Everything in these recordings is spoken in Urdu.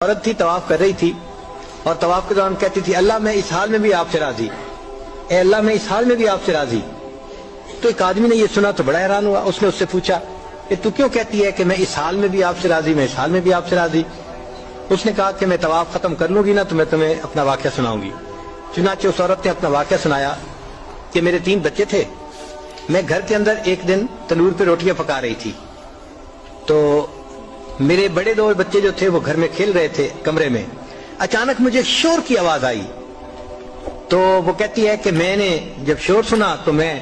عورت تھی طواف کر رہی تھی اور طواف کے دوران کہتی تھی اللہ میں اس حال میں بھی آپ سے راضی، اے اللہ میں اس حال میں بھی آپ سے راضی۔ تو ایک آدمی نے یہ سنا تو بڑا حیران ہوا، اس نے اس سے پوچھا کہ تو کیوں کہتی ہے کہ میں اس حال میں بھی آپ سے راضی، میں اس حال میں بھی آپ سے راضی؟ اس نے کہا کہ میں طواف ختم کر لوں گی نا تو میں تمہیں اپنا واقعہ سناؤں گی۔ چنانچہ اس عورت نے اپنا واقعہ سنایا کہ میرے 3 بچے تھے، میں گھر کے اندر ایک دن تنور پہ روٹیاں پکا رہی تھی تو میرے بڑے 2 بچے جو تھے وہ گھر میں کھیل رہے تھے کمرے میں، اچانک مجھے شور کی آواز آئی تو وہ کہتی ہے کہ میں نے جب شور سنا تو میں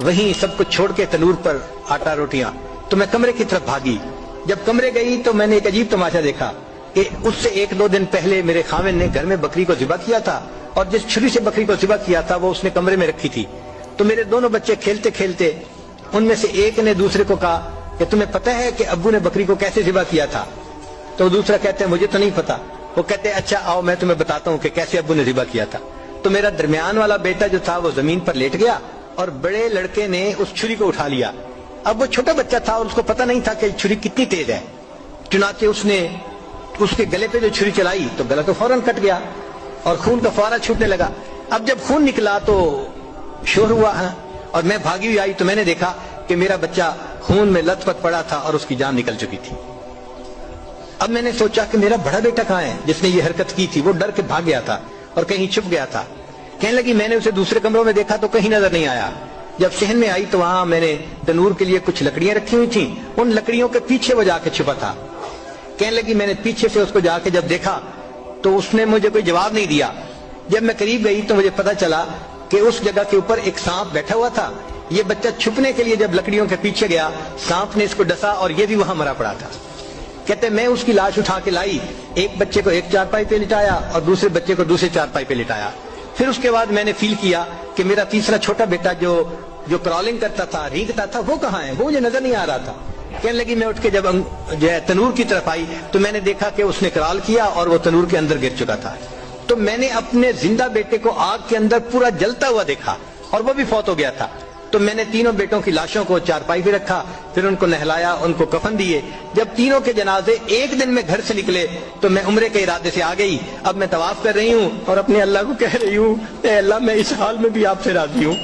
وہیں سب کچھ چھوڑ کے تنور پر آٹا روٹیاں تو میں کمرے کی طرف بھاگی۔ جب کمرے گئی تو میں نے ایک عجیب تماشا دیکھا کہ اس سے 1-2 دن پہلے میرے خاوند نے گھر میں بکری کو ذبح کیا تھا اور جس چھری سے بکری کو ذبح کیا تھا وہ اس نے کمرے میں رکھی تھی۔ تو میرے دونوں بچے کھیلتے کھیلتے ان میں سے ایک نے دوسرے کو کہا کہ تمہیں پتہ ہے کہ ابو نے بکری کو کیسے ذبح کیا تھا؟ تو دوسرا کہتے ہیں مجھے تو نہیں پتا۔ وہ کہتے ہیں اچھا آؤ میں تمہیں بتاتا ہوں کہ کیسے ابو نے ذبح کیا تھا۔ تو میرا درمیان والا بیٹا جو تھا وہ زمین پر لیٹ گیا اور بڑے لڑکے نے اس چھری کو اٹھا لیا۔ اب وہ چھوٹا بچہ تھا اور اس کو پتہ نہیں تھا کہ چھری کتنی تیز ہے، چنانچہ اس نے اس کے گلے پہ جو چھری چلائی تو گلا تو فوراً کٹ گیا اور خون کا فوارہ چھوٹنے لگا۔ اب جب خون نکلا تو شور ہوا اور میں بھاگی ہوئی آئی تو میں نے دیکھا کہ میرا بچہ خون میں لت پت پڑا تھا اور اس کی جان نکل چکی تھی۔ اب میں نے سوچا کہ میرا بڑا بیٹا کہاں ہے جس نے یہ حرکت کی تھی؟ وہ ڈر کے بھاگ گیا تھا اور کہیں چھپ گیا تھا۔ کہنے لگی میں نے اسے دوسرے کمروں میں دیکھا تو کہیں نظر نہیں آیا۔ جب صحن میں آئی تو وہاں میں نے تنور کے لیے کچھ لکڑیاں رکھی ہوئی تھیں، ان لکڑیوں کے پیچھے وہ جا کے چھپا تھا۔ کہنے لگی میں نے پیچھے سے اس کو جا کے جب دیکھا تو اس نے مجھے کوئی جواب نہیں دیا۔ جب میں قریب گئی تو مجھے پتا چلا کہ اس جگہ کے اوپر ایک سانپ بیٹھا ہوا تھا۔ یہ بچہ چھپنے کے لیے جب لکڑیوں کے پیچھے گیا سانپ نے اس کو ڈسا اور یہ بھی وہاں مرا پڑا تھا۔ کہتے میں اس کی لاش اٹھا کے لائی، ایک بچے کو ایک چارپائی پہ لٹایا اور دوسرے بچے کو دوسرے چارپائی پہ لٹایا۔ پھر اس کے بعد میں نے فیل کیا کہ میرا تیسرا چھوٹا بیٹا جو کرالنگ کرتا تھا، رینگتا تھا، وہ کہاں ہے؟ وہ مجھے نظر نہیں آ رہا تھا۔ کہنے لگی میں اٹھ کے جب جو ہے تنور کی طرف آئی تو میں نے دیکھا کہ اس نے کرال کیا اور وہ تنور کے اندر گر چکا تھا۔ تو میں نے اپنے زندہ بیٹے کو آگ کے اندر پورا جلتا ہوا دیکھا اور وہ بھی فوت ہو گیا تھا۔ تو میں نے تینوں بیٹوں کی لاشوں کو چارپائی پہ رکھا، پھر ان کو نہلایا، ان کو کفن دیے۔ جب تینوں کے جنازے ایک دن میں گھر سے نکلے تو میں عمرے کے ارادے سے آ گئی۔ اب میں طواف کر رہی ہوں اور اپنے اللہ کو کہہ رہی ہوں اے اللہ میں اس حال میں بھی آپ سے راضی ہوں۔